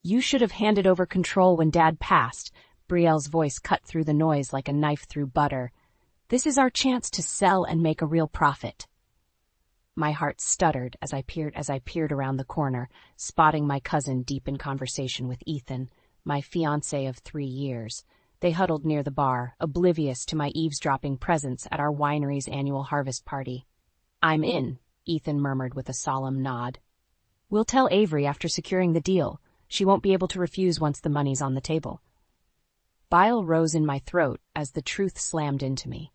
You should have handed over control when Dad passed. Brielle's voice cut through the noise like a knife through butter. This is our chance to sell and make a real profit. My heart stuttered as I peered around the corner, spotting my cousin deep in conversation with Ethan, my fiancé of 3 years. They huddled near the bar, oblivious to my eavesdropping presence at our winery's annual harvest party. I'm in, Ethan murmured with a solemn nod. We'll tell Avery after securing the deal. She won't be able to refuse once the money's on the table. Bile rose in my throat as the truth slammed into me.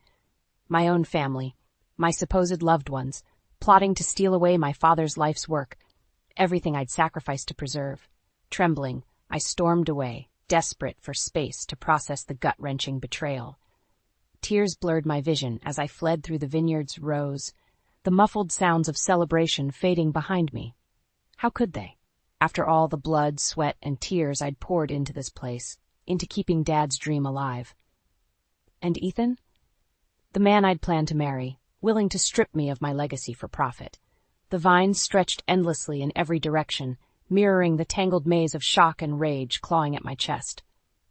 My own family, my supposed loved ones, plotting to steal away my father's life's work, everything I'd sacrificed to preserve. Trembling, I stormed away, desperate for space to process the gut-wrenching betrayal. Tears blurred my vision as I fled through the vineyard's rows, the muffled sounds of celebration fading behind me. How could they? After all the blood, sweat, and tears I'd poured into this place, into keeping Dad's dream alive. And Ethan? The man I'd planned to marry, willing to strip me of my legacy for profit. The vines stretched endlessly in every direction, mirroring the tangled maze of shock and rage clawing at my chest.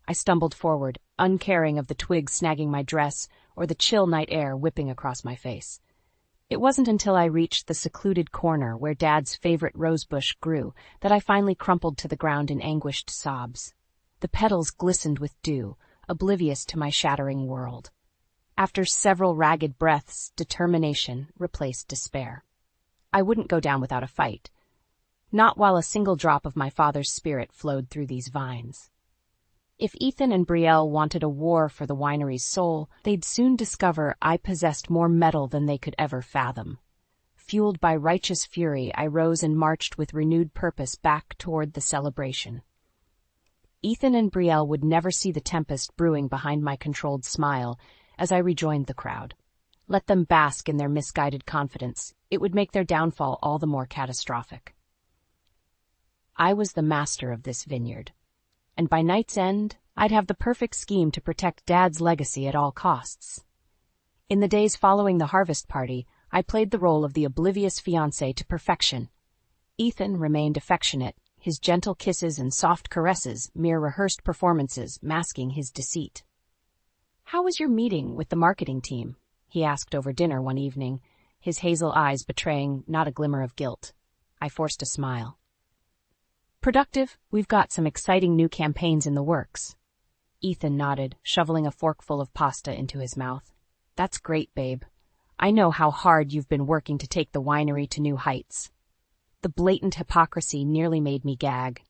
I stumbled forward, uncaring of the twigs snagging my dress or the chill night air whipping across my face. It wasn't until I reached the secluded corner where Dad's favorite rosebush grew that I finally crumpled to the ground in anguished sobs. The petals glistened with dew, oblivious to my shattering world. After several ragged breaths, determination replaced despair. I wouldn't go down without a fight. Not while a single drop of my father's spirit flowed through these vines. If Ethan and Brielle wanted a war for the winery's soul, they'd soon discover I possessed more metal than they could ever fathom. Fueled by righteous fury, I rose and marched with renewed purpose back toward the celebration. Ethan and Brielle would never see the tempest brewing behind my controlled smile as I rejoined the crowd. Let them bask in their misguided confidence. It would make their downfall all the more catastrophic. I was the master of this vineyard, and by night's end, I'd have the perfect scheme to protect Dad's legacy at all costs. In the days following the harvest party, I played the role of the oblivious fiancé to perfection. Ethan remained affectionate, his gentle kisses and soft caresses mere rehearsed performances masking his deceit. "How was your meeting with the marketing team?" he asked over dinner one evening, his hazel eyes betraying not a glimmer of guilt. I forced a smile. "Productive. We've got some exciting new campaigns in the works." Ethan nodded, shoveling a forkful of pasta into his mouth. "That's great, babe. I know how hard you've been working to take the winery to new heights." The blatant hypocrisy nearly made me gag.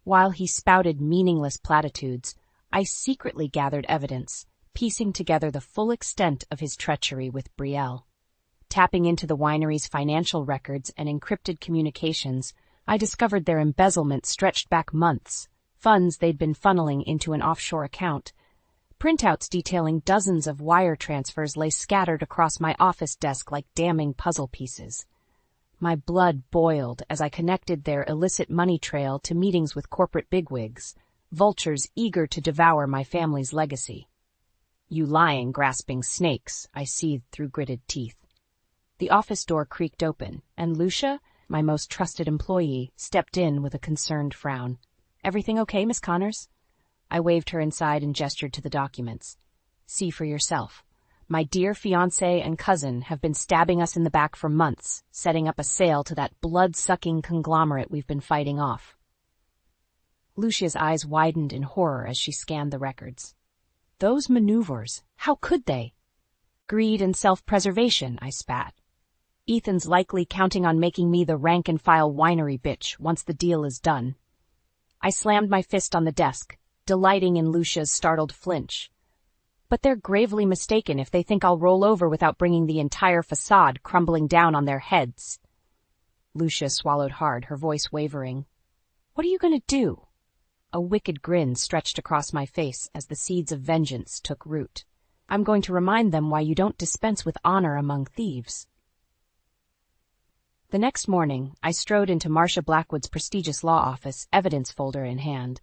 While he spouted meaningless platitudes, I secretly gathered evidence, piecing together the full extent of his treachery with Brielle. Tapping into the winery's financial records and encrypted communications, I discovered their embezzlement stretched back months, funds they'd been funneling into an offshore account. Printouts detailing dozens of wire transfers lay scattered across my office desk like damning puzzle pieces. My blood boiled as I connected their illicit money trail to meetings with corporate bigwigs, vultures eager to devour my family's legacy. "You lying, grasping snakes," I seethed through gritted teeth. The office door creaked open, and Lucia, my most trusted employee, stepped in with a concerned frown. "Everything okay, Miss Connors?" I waved her inside and gestured to the documents. "See for yourself. My dear fiancé and cousin have been stabbing us in the back for months, setting up a sale to that blood-sucking conglomerate we've been fighting off." Lucia's eyes widened in horror as she scanned the records. "Those maneuvers, how could they?" "Greed and self-preservation," I spat. "Ethan's likely counting on making me the rank-and-file winery bitch once the deal is done." I slammed my fist on the desk, delighting in Lucia's startled flinch. "But they're gravely mistaken if they think I'll roll over without bringing the entire facade crumbling down on their heads." Lucia swallowed hard, her voice wavering. "What are you going to do?" A wicked grin stretched across my face as the seeds of vengeance took root. "I'm going to remind them why you don't dispense with honor among thieves." The next morning, I strode into Marcia Blackwood's prestigious law office, evidence folder in hand.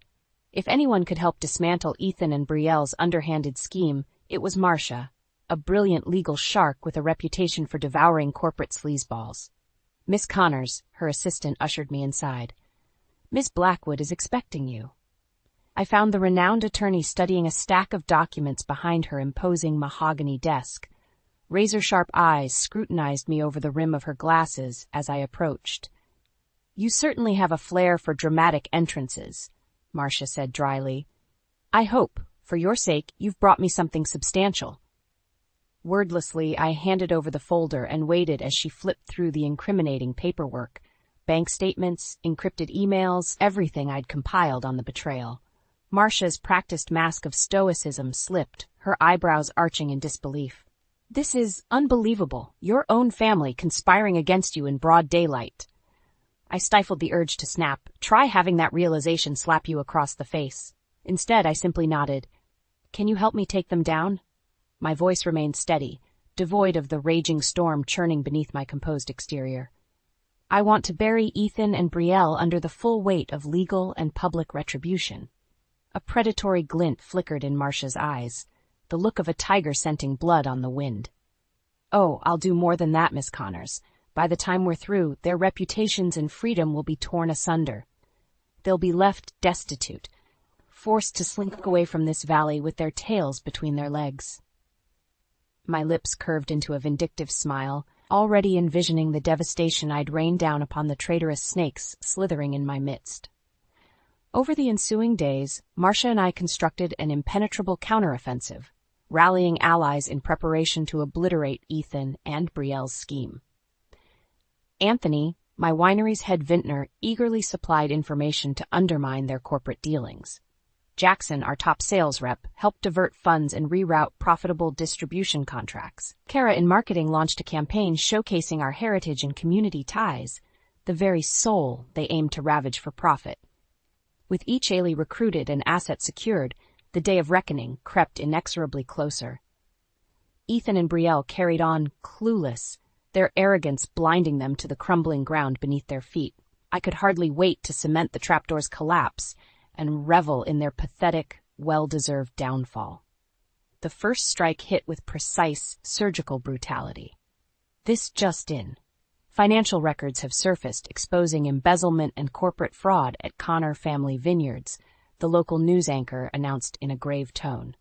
If anyone could help dismantle Ethan and Brielle's underhanded scheme, it was Marcia, a brilliant legal shark with a reputation for devouring corporate sleazeballs. "Miss Connors," her assistant ushered me inside. Miss Blackwood is expecting you. I found the renowned attorney studying a stack of documents behind her imposing mahogany desk. Razor-sharp eyes scrutinized me over the rim of her glasses as I approached. You certainly have a flair for dramatic entrances, Marcia said dryly. I hope, for your sake, you've brought me something substantial. Wordlessly, I handed over the folder and waited as she flipped through the incriminating paperwork. Bank statements, encrypted emails, everything I'd compiled on the betrayal. Marcia's practiced mask of stoicism slipped, her eyebrows arching in disbelief. This is unbelievable. Your own family conspiring against you in broad daylight. I stifled the urge to snap. Try having that realization slap you across the face. Instead, I simply nodded. Can you help me take them down? My voice remained steady, devoid of the raging storm churning beneath my composed exterior. I want to bury Ethan and Brielle under the full weight of legal and public retribution. A predatory glint flickered in Marcia's eyes, the look of a tiger scenting blood on the wind. Oh, I'll do more than that, Miss Connors. By the time we're through, their reputations and freedom will be torn asunder. They'll be left destitute, forced to slink away from this valley with their tails between their legs. My lips curved into a vindictive smile, already envisioning the devastation I'd rain down upon the traitorous snakes slithering in my midst. Over the ensuing days, Marcia and I constructed an impenetrable counteroffensive, rallying allies in preparation to obliterate Ethan and Brielle's scheme. Anthony, my winery's head vintner, eagerly supplied information to undermine their corporate dealings. Jackson, our top sales rep, helped divert funds and reroute profitable distribution contracts. Kara in marketing launched a campaign showcasing our heritage and community ties, the very soul they aimed to ravage for profit. With each Ailey recruited and assets secured, the day of reckoning crept inexorably closer. Ethan and Brielle carried on clueless, their arrogance blinding them to the crumbling ground beneath their feet. I could hardly wait to cement the trapdoor's collapse and revel in their pathetic, well-deserved downfall. The first strike hit with precise, surgical brutality. This just in. Financial records have surfaced exposing embezzlement and corporate fraud at Connor Family Vineyards, the local news anchor announced in a grave tone.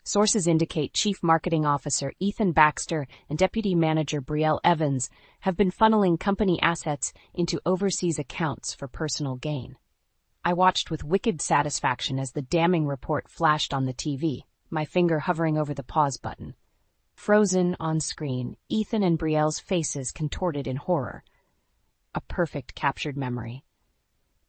Sources indicate Chief Marketing Officer Ethan Baxter and Deputy Manager Brielle Evans have been funneling company assets into overseas accounts for personal gain. I watched with wicked satisfaction as the damning report flashed on the TV, my finger hovering over the pause button. Frozen on screen, Ethan and Brielle's faces contorted in horror. A perfect captured memory.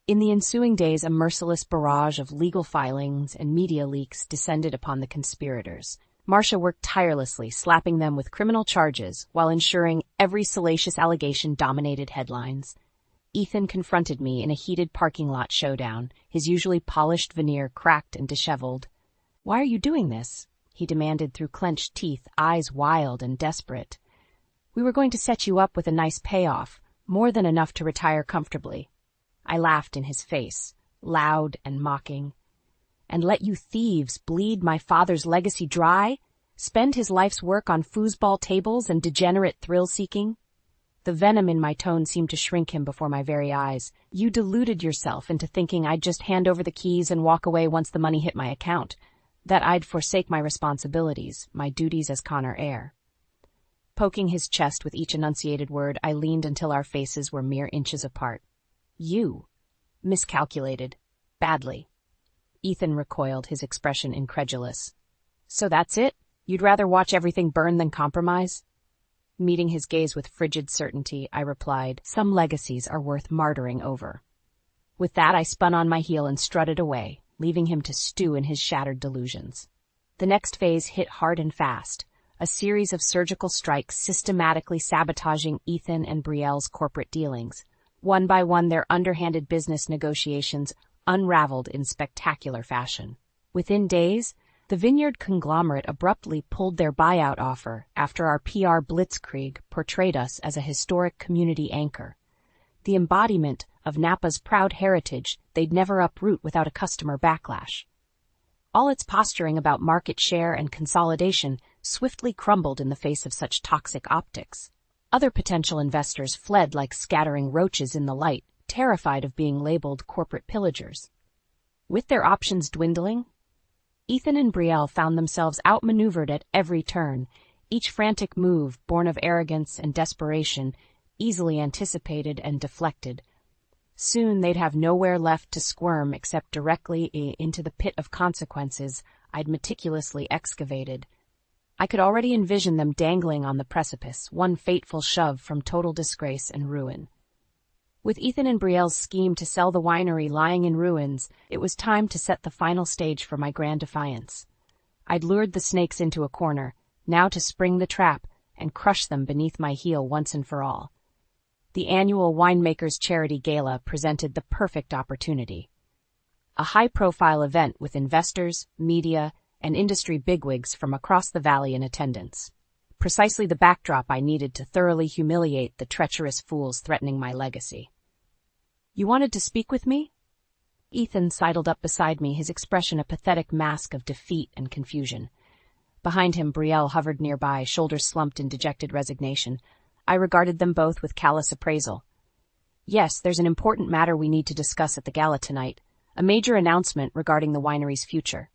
In the ensuing days, a merciless barrage of legal filings and media leaks descended upon the conspirators. Marcia worked tirelessly, slapping them with criminal charges while ensuring every salacious allegation dominated headlines. Ethan confronted me in a heated parking lot showdown, his usually polished veneer cracked and disheveled. "Why are you doing this?" he demanded through clenched teeth, eyes wild and desperate. "We were going to set you up with a nice payoff, more than enough to retire comfortably." I laughed in his face, loud and mocking. "And let you thieves bleed my father's legacy dry? Spend his life's work on foosball tables and degenerate thrill-seeking?" The venom in my tone seemed to shrink him before my very eyes. "You deluded yourself into thinking I'd just hand over the keys and walk away once the money hit my account, that I'd forsake my responsibilities, my duties as Connor heir." Poking his chest with each enunciated word, I leaned until our faces were mere inches apart. "You miscalculated. Badly." Ethan recoiled, his expression incredulous. "So that's it? You'd rather watch everything burn than compromise?" Meeting his gaze with frigid certainty, I replied, "Some legacies are worth martyring over." With that, I spun on my heel and strutted away, leaving him to stew in his shattered delusions. The next phase hit hard and fast, a series of surgical strikes systematically sabotaging Ethan and Brielle's corporate dealings. One by one, their underhanded business negotiations unraveled in spectacular fashion. Within days, the Vineyard conglomerate abruptly pulled their buyout offer after our PR blitzkrieg portrayed us as a historic community anchor, the embodiment of Napa's proud heritage they'd never uproot without a customer backlash. All its posturing about market share and consolidation swiftly crumbled in the face of such toxic optics. Other potential investors fled like scattering roaches in the light, terrified of being labeled corporate pillagers. With their options dwindling, Ethan and Brielle found themselves outmaneuvered at every turn, each frantic move, born of arrogance and desperation, easily anticipated and deflected. Soon they'd have nowhere left to squirm except directly into the pit of consequences I'd meticulously excavated. I could already envision them dangling on the precipice, one fateful shove from total disgrace and ruin. With Ethan and Brielle's scheme to sell the winery lying in ruins, it was time to set the final stage for my grand defiance. I'd lured the snakes into a corner, now to spring the trap and crush them beneath my heel once and for all. The annual Winemakers Charity Gala presented the perfect opportunity. A high-profile event with investors, media, and industry bigwigs from across the valley in attendance. Precisely the backdrop I needed to thoroughly humiliate the treacherous fools threatening my legacy. "You wanted to speak with me?" Ethan sidled up beside me, his expression a pathetic mask of defeat and confusion. Behind him, Brielle hovered nearby, shoulders slumped in dejected resignation. I regarded them both with callous appraisal. "Yes, there's an important matter we need to discuss at the gala tonight. A major announcement regarding the winery's future."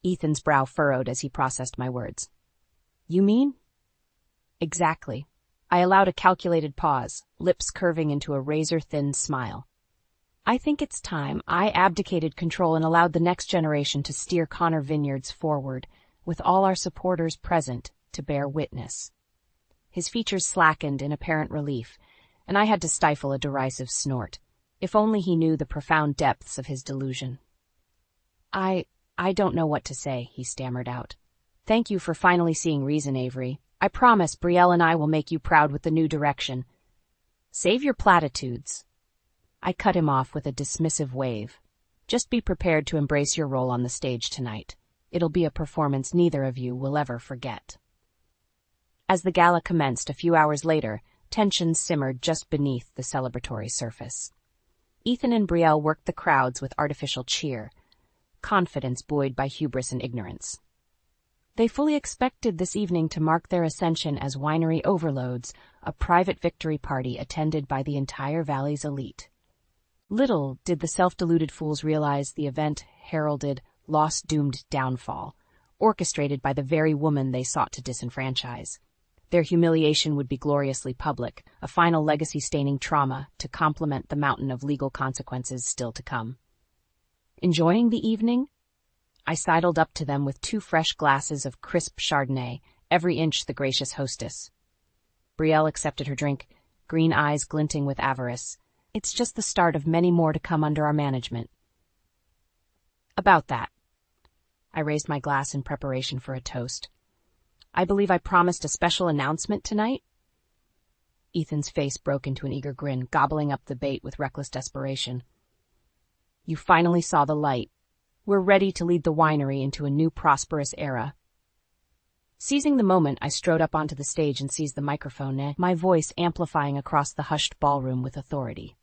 Ethan's brow furrowed as he processed my words. "You mean?" "Exactly." I allowed a calculated pause, lips curving into a razor-thin smile. "I think it's time I abdicated control and allowed the next generation to steer Connor Vineyards forward, with all our supporters present to bear witness." His features slackened in apparent relief, and I had to stifle a derisive snort. If only he knew the profound depths of his delusion. I don't know what to say," he stammered out. "Thank you for finally seeing reason, Avery. I promise Brielle and I will make you proud with the new direction." "Save your platitudes." I cut him off with a dismissive wave. "Just be prepared to embrace your role on the stage tonight. It'll be a performance neither of you will ever forget." As the gala commenced a few hours later, tension simmered just beneath the celebratory surface. Ethan and Brielle worked the crowds with artificial cheer, confidence buoyed by hubris and ignorance. They fully expected this evening to mark their ascension as winery overloads, a private victory party attended by the entire valley's elite. Little did the self-deluded fools realize the event heralded loss-doomed downfall, orchestrated by the very woman they sought to disenfranchise. Their humiliation would be gloriously public, a final legacy-staining trauma to complement the mountain of legal consequences still to come. Enjoying the evening? I sidled up to them with 2 fresh glasses of crisp Chardonnay, every inch the gracious hostess. Brielle accepted her drink, green eyes glinting with avarice. "It's just the start of many more to come under our management." "About that." I raised my glass in preparation for a toast. "I believe I promised a special announcement tonight?" Ethan's face broke into an eager grin, gobbling up the bait with reckless desperation. "You finally saw the light. We're ready to lead the winery into a new prosperous era." Seizing the moment, I strode up onto the stage and seized the microphone, my voice amplifying across the hushed ballroom with authority.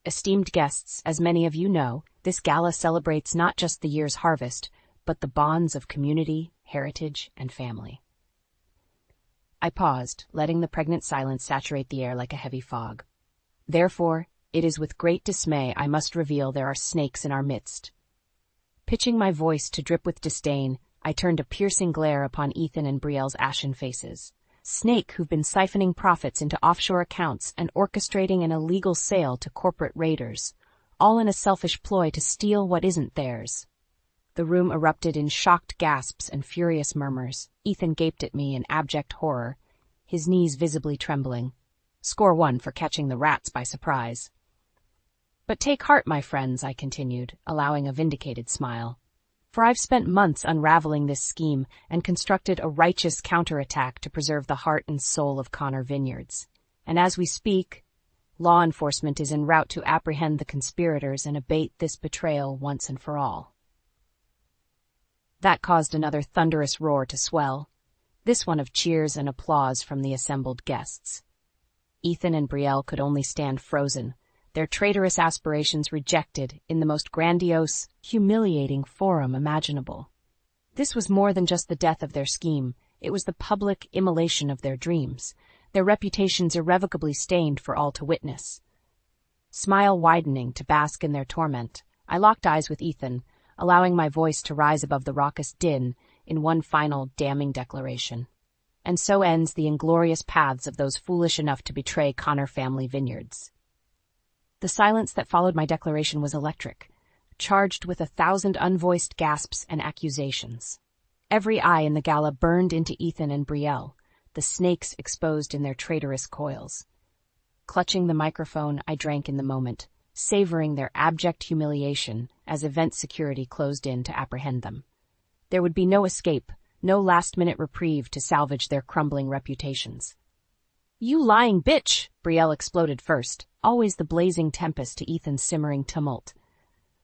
"Esteemed guests, as many of you know, this gala celebrates not just the year's harvest, but the bonds of community, heritage, and family." I paused, letting the pregnant silence saturate the air like a heavy fog. "Therefore, it is with great dismay I must reveal there are snakes in our midst." Pitching my voice to drip with disdain, I turned a piercing glare upon Ethan and Brielle's ashen faces. Snake who've been siphoning profits into offshore accounts and orchestrating an illegal sale to corporate raiders, all in a selfish ploy to steal what isn't theirs. The room erupted in shocked gasps and furious murmurs. Ethan gaped at me in abject horror, his knees visibly trembling. Score 1 for catching the rats by surprise. "But take heart, my friends," I continued, allowing a vindicated smile. "For I've spent months unraveling this scheme and constructed a righteous counterattack to preserve the heart and soul of Connor Vineyards. And as we speak, law enforcement is en route to apprehend the conspirators and abate this betrayal once and for all." That caused another thunderous roar to swell, this one of cheers and applause from the assembled guests. Ethan and Brielle could only stand frozen, their traitorous aspirations rejected in the most grandiose, humiliating forum imaginable. This was more than just the death of their scheme, it was the public immolation of their dreams, their reputations irrevocably stained for all to witness. smile widening to bask in their torment. I locked eyes with Ethan, allowing my voice to rise above the raucous din in one final damning declaration. And so ends the inglorious paths of those foolish enough to betray Connor family vineyards. The silence that followed my declaration was electric, charged with 1,000 unvoiced gasps and accusations. Every eye in the gala burned into Ethan and Brielle, the snakes exposed in their traitorous coils. Clutching the microphone, I drank in the moment, savoring their abject humiliation as event security closed in to apprehend them. There would be no escape, no last-minute reprieve to salvage their crumbling reputations. "You lying bitch!" Brielle exploded first, always the blazing tempest to Ethan's simmering tumult.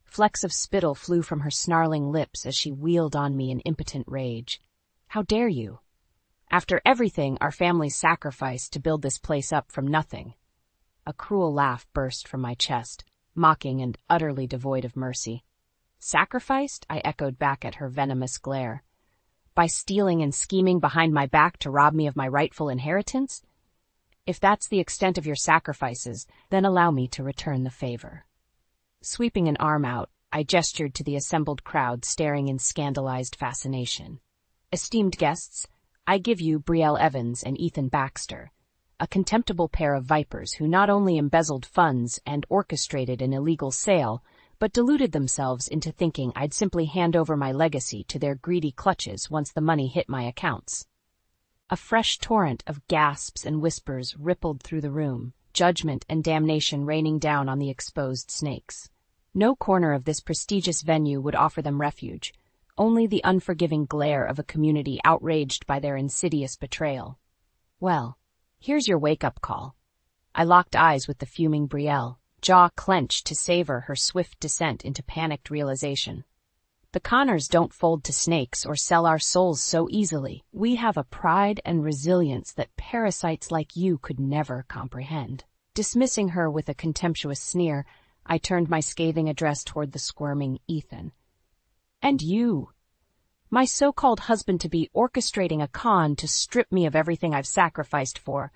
Flecks of spittle flew from her snarling lips as she wheeled on me in impotent rage. "How dare you? After everything our family sacrificed to build this place up from nothing." A cruel laugh burst from my chest, mocking and utterly devoid of mercy. "Sacrificed?" I echoed back at her venomous glare. "By stealing and scheming behind my back to rob me of my rightful inheritance? If that's the extent of your sacrifices, then allow me to return the favor." Sweeping an arm out, I gestured to the assembled crowd staring in scandalized fascination. "Esteemed guests, I give you Brielle Evans and Ethan Baxter, a contemptible pair of vipers who not only embezzled funds and orchestrated an illegal sale, but deluded themselves into thinking I'd simply hand over my legacy to their greedy clutches once the money hit my accounts." A fresh torrent of gasps and whispers rippled through the room, judgment and damnation raining down on the exposed snakes. No corner of this prestigious venue would offer them refuge, only the unforgiving glare of a community outraged by their insidious betrayal. "Well, here's your wake-up call." I locked eyes with the fuming Brielle, jaw clenched to savor her swift descent into panicked realization. "The Connors don't fold to snakes or sell our souls so easily. We have a pride and resilience that parasites like you could never comprehend." Dismissing her with a contemptuous sneer, I turned my scathing address toward the squirming Ethan. "And you, my so-called husband-to-be orchestrating a con to strip me of everything I've sacrificed for.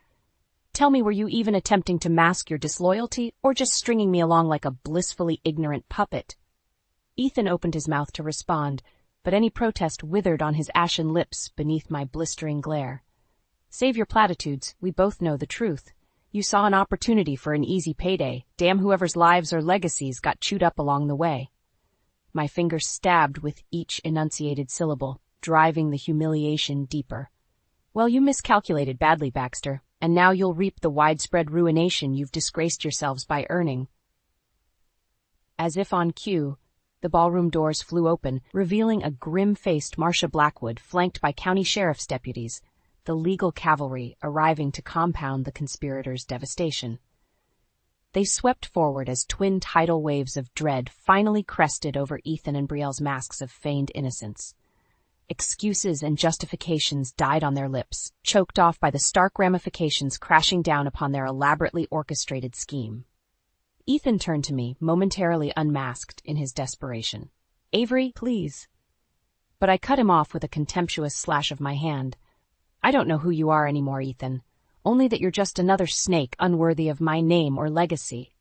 Tell me, were you even attempting to mask your disloyalty, or just stringing me along like a blissfully ignorant puppet?" Ethan opened his mouth to respond, but any protest withered on his ashen lips beneath my blistering glare. "Save your platitudes, we both know the truth. You saw an opportunity for an easy payday. Damn whoever's lives or legacies got chewed up along the way." My fingers stabbed with each enunciated syllable, driving the humiliation deeper. "Well, you miscalculated badly, Baxter, and now you'll reap the widespread ruination you've disgraced yourselves by earning." As if on cue, the ballroom doors flew open, revealing a grim-faced Marcia Blackwood flanked by county sheriff's deputies, the legal cavalry arriving to compound the conspirators' devastation. They swept forward as twin tidal waves of dread finally crested over Ethan and Brielle's masks of feigned innocence. Excuses and justifications died on their lips, choked off by the stark ramifications crashing down upon their elaborately orchestrated scheme. Ethan turned to me, momentarily unmasked in his desperation. "Avery, please." But I cut him off with a contemptuous slash of my hand. "I don't know who you are anymore, Ethan. Only that you're just another snake unworthy of my name or legacy."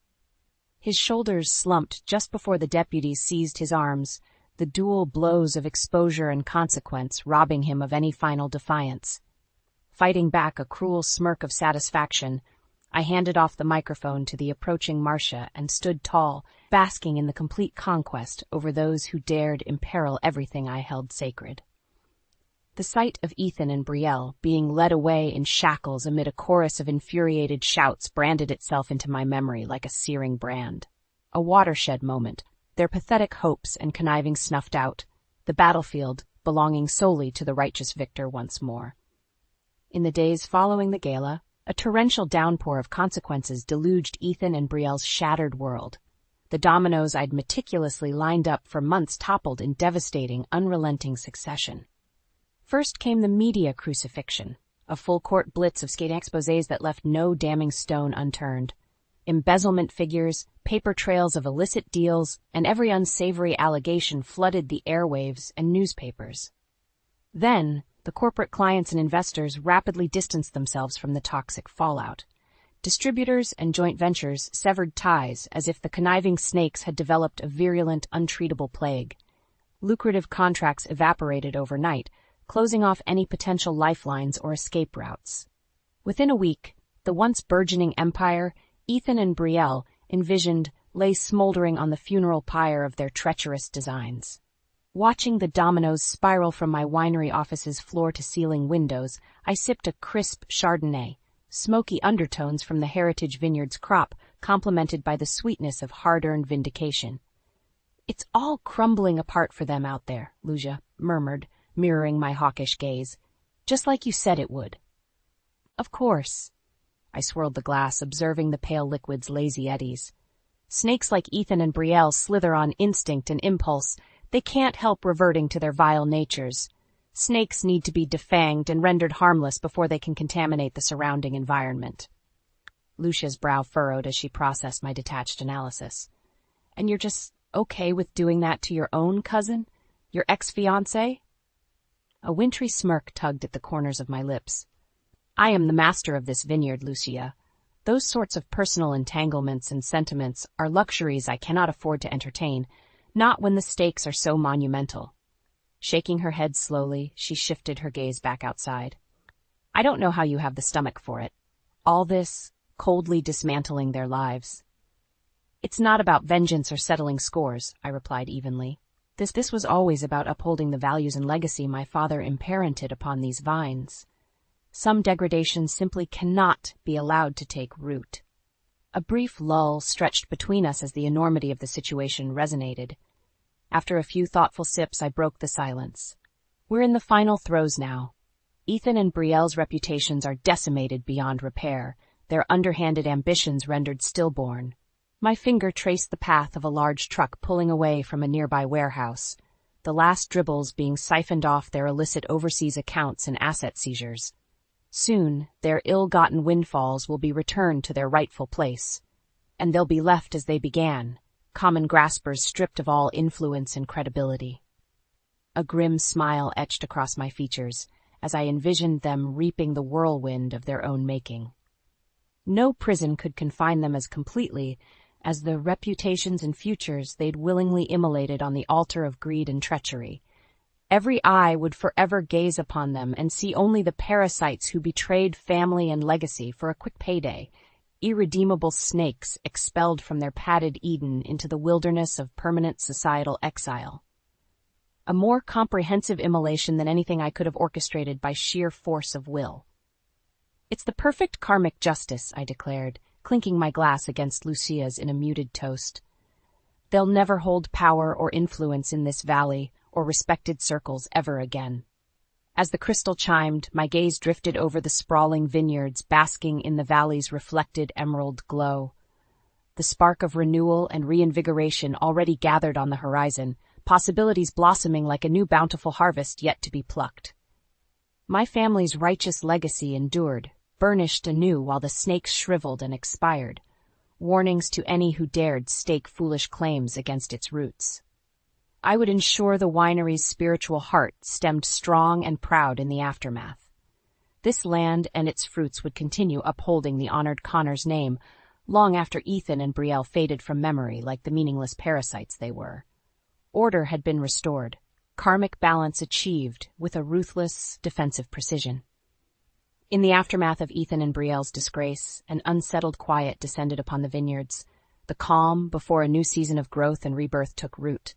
His shoulders slumped just before the deputies seized his arms, the dual blows of exposure and consequence robbing him of any final defiance. Fighting back a cruel smirk of satisfaction, I handed off the microphone to the approaching Marcia and stood tall, basking in the complete conquest over those who dared imperil everything I held sacred. The sight of Ethan and Brielle being led away in shackles amid a chorus of infuriated shouts branded itself into my memory like a searing brand. A watershed moment, their pathetic hopes and conniving snuffed out, the battlefield belonging solely to the righteous victor once more. In the days following the gala, a torrential downpour of consequences deluged Ethan and Brielle's shattered world. The dominoes I'd meticulously lined up for months toppled in devastating, unrelenting succession. First came the media crucifixion, a full-court blitz of skating exposés that left no damning stone unturned. Embezzlement figures, paper trails of illicit deals, and every unsavory allegation flooded the airwaves and newspapers. Then, the corporate clients and investors rapidly distanced themselves from the toxic fallout. Distributors and joint ventures severed ties as if the conniving snakes had developed a virulent, untreatable plague. Lucrative contracts evaporated overnight, closing off any potential lifelines or escape routes. Within a week, the once burgeoning empire Ethan and Brielle envisioned lay smoldering on the funeral pyre of their treacherous designs. Watching the dominoes spiral from my winery office's floor-to-ceiling windows, I sipped a crisp Chardonnay, smoky undertones from the Heritage Vineyards crop, complemented by the sweetness of hard-earned vindication. "It's all crumbling apart for them out there," Lucia murmured, mirroring my hawkish gaze. "Just like you said it would." "Of course." I swirled the glass, observing the pale liquid's lazy eddies. "Snakes like Ethan and Brielle slither on instinct and impulse. They can't help reverting to their vile natures. Snakes need to be defanged and rendered harmless before they can contaminate the surrounding environment." Lucia's brow furrowed as she processed my detached analysis. "And you're just okay with doing that to your own cousin? Your ex-fiancé?" A wintry smirk tugged at the corners of my lips. "I am the master of this vineyard, Lucia. Those sorts of personal entanglements and sentiments are luxuries I cannot afford to entertain, not when the stakes are so monumental." Shaking her head slowly, she shifted her gaze back outside. "I don't know how you have the stomach for it. All this, coldly dismantling their lives." "It's not about vengeance or settling scores," I replied evenly. This was always about upholding the values and legacy my father imparented upon these vines. Some degradation simply cannot be allowed to take root. A brief lull stretched between us as the enormity of the situation resonated. After a few thoughtful sips, I broke the silence. "We're in the final throes now. Ethan and Brielle's reputations are decimated beyond repair, their underhanded ambitions rendered stillborn." My finger traced the path of a large truck pulling away from a nearby warehouse, the last dribbles being siphoned off their illicit overseas accounts and asset seizures. Soon, their ill-gotten windfalls will be returned to their rightful place, and they'll be left as they began, common graspers stripped of all influence and credibility. A grim smile etched across my features as I envisioned them reaping the whirlwind of their own making. No prison could confine them as completely as the reputations and futures they'd willingly immolated on the altar of greed and treachery. Every eye would forever gaze upon them and see only the parasites who betrayed family and legacy for a quick payday, irredeemable snakes expelled from their padded Eden into the wilderness of permanent societal exile. A more comprehensive immolation than anything I could have orchestrated by sheer force of will. "It's the perfect karmic justice," I declared, clinking my glass against Lucia's in a muted toast. "They'll never hold power or influence in this valley or respected circles ever again." As the crystal chimed, my gaze drifted over the sprawling vineyards basking in the valley's reflected emerald glow. The spark of renewal and reinvigoration already gathered on the horizon, possibilities blossoming like a new bountiful harvest yet to be plucked. My family's righteous legacy endured, burnished anew while the snakes shriveled and expired, warnings to any who dared stake foolish claims against its roots. I would ensure the winery's spiritual heart stemmed strong and proud in the aftermath. This land and its fruits would continue upholding the honored Connor's name long after Ethan and Brielle faded from memory like the meaningless parasites they were. Order had been restored, karmic balance achieved with a ruthless, defensive precision. In the aftermath of Ethan and Brielle's disgrace, an unsettled quiet descended upon the vineyards, the calm before a new season of growth and rebirth took root.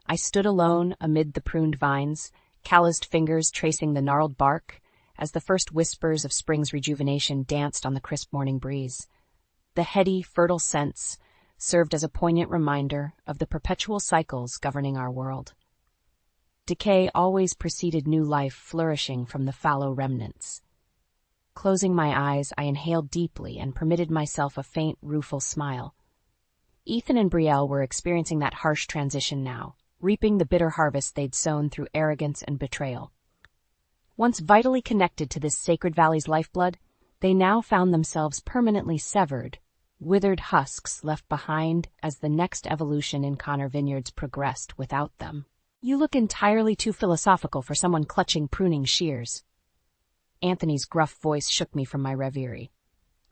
I stood alone amid the pruned vines, calloused fingers tracing the gnarled bark, as the first whispers of spring's rejuvenation danced on the crisp morning breeze. The heady, fertile scents served as a poignant reminder of the perpetual cycles governing our world. Decay always preceded new life flourishing from the fallow remnants. Closing my eyes, I inhaled deeply and permitted myself a faint, rueful smile. Ethan and Brielle were experiencing that harsh transition now, reaping the bitter harvest they'd sown through arrogance and betrayal. Once vitally connected to this sacred valley's lifeblood, they now found themselves permanently severed, withered husks left behind as the next evolution in Connor Vineyards progressed without them. "You look entirely too philosophical for someone clutching pruning shears." Anthony's gruff voice shook me from my reverie.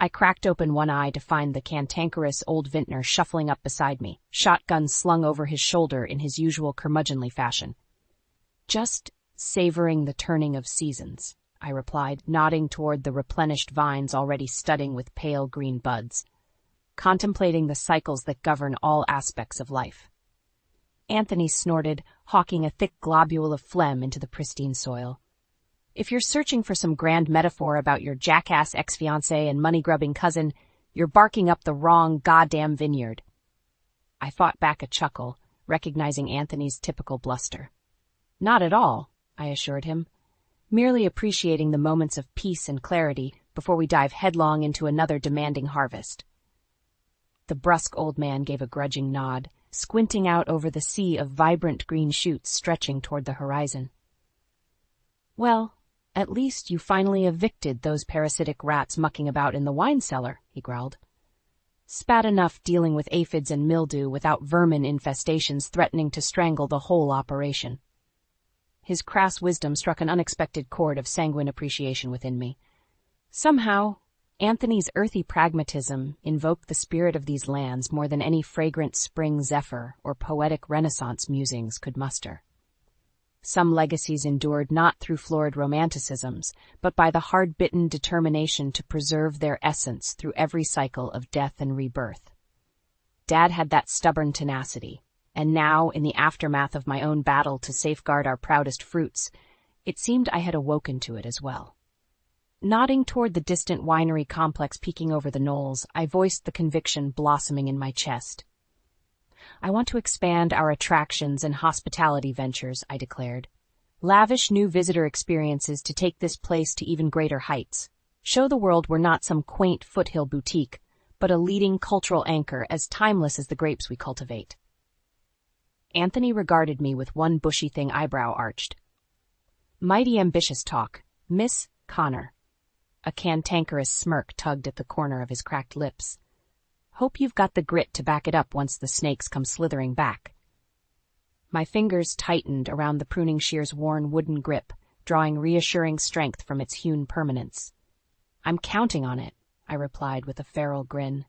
I cracked open one eye to find the cantankerous old vintner shuffling up beside me, shotgun slung over his shoulder in his usual curmudgeonly fashion. "Just savoring the turning of seasons," I replied, nodding toward the replenished vines already studding with pale green buds, contemplating the cycles that govern all aspects of life. Anthony snorted, hawking a thick globule of phlegm into the pristine soil. "If you're searching for some grand metaphor about your jackass ex-fiancé and money-grubbing cousin, you're barking up the wrong goddamn vineyard." I fought back a chuckle, recognizing Anthony's typical bluster. "Not at all," I assured him, merely appreciating the moments of peace and clarity before we dive headlong into another demanding harvest. The brusque old man gave a grudging nod, squinting out over the sea of vibrant green shoots stretching toward the horizon. "Well, at least you finally evicted those parasitic rats mucking about in the wine cellar," he growled. "Spat enough dealing with aphids and mildew without vermin infestations threatening to strangle the whole operation." His crass wisdom struck an unexpected chord of sanguine appreciation within me. Somehow, Anthony's earthy pragmatism invoked the spirit of these lands more than any fragrant spring zephyr or poetic Renaissance musings could muster. Some legacies endured not through florid romanticisms, but by the hard-bitten determination to preserve their essence through every cycle of death and rebirth. Dad had that stubborn tenacity, and now, in the aftermath of my own battle to safeguard our proudest fruits, it seemed I had awoken to it as well. Nodding toward the distant winery complex peeking over the knolls, I voiced the conviction blossoming in my chest. "I want to expand our attractions and hospitality ventures," I declared. "Lavish new visitor experiences to take this place to even greater heights. Show the world we're not some quaint foothill boutique, but a leading cultural anchor as timeless as the grapes we cultivate." Anthony regarded me with one bushy-thing eyebrow arched. "Mighty ambitious talk, Miss Connor." A cantankerous smirk tugged at the corner of his cracked lips. "Hope you've got the grit to back it up once the snakes come slithering back." My fingers tightened around the pruning shear's worn wooden grip, drawing reassuring strength from its hewn permanence. "I'm counting on it," I replied with a feral grin.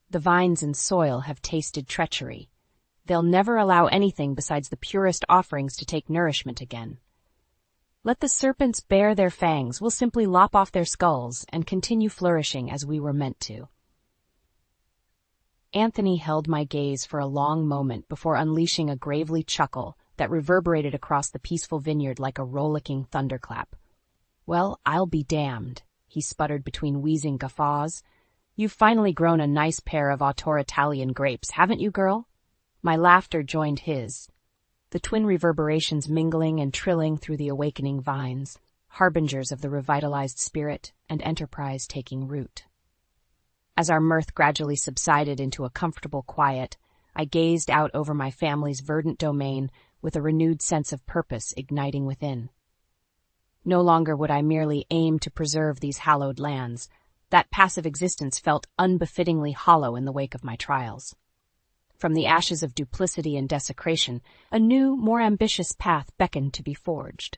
"The vines and soil have tasted treachery. They'll never allow anything besides the purest offerings to take nourishment again. Let the serpents bare their fangs, we'll simply lop off their skulls and continue flourishing as we were meant to." Anthony held my gaze for a long moment before unleashing a gravely chuckle that reverberated across the peaceful vineyard like a rollicking thunderclap. "Well, I'll be damned," he sputtered between wheezing guffaws. "You've finally grown a nice pair of auteur Italian grapes, haven't you, girl?" My laughter joined his, the twin reverberations mingling and trilling through the awakening vines, harbingers of the revitalized spirit and enterprise taking root. As our mirth gradually subsided into a comfortable quiet, I gazed out over my family's verdant domain with a renewed sense of purpose igniting within. No longer would I merely aim to preserve these hallowed lands. That passive existence felt unbefittingly hollow in the wake of my trials. From the ashes of duplicity and desecration, a new, more ambitious path beckoned to be forged,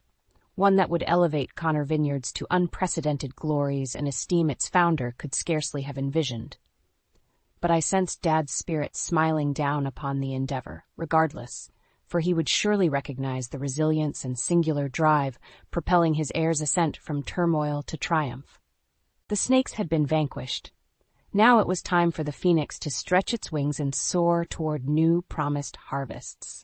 one that would elevate Connor Vineyards to unprecedented glories and esteem its founder could scarcely have envisioned. But I sensed Dad's spirit smiling down upon the endeavor, regardless, for he would surely recognize the resilience and singular drive propelling his heir's ascent from turmoil to triumph. The snakes had been vanquished. Now it was time for the phoenix to stretch its wings and soar toward new promised harvests.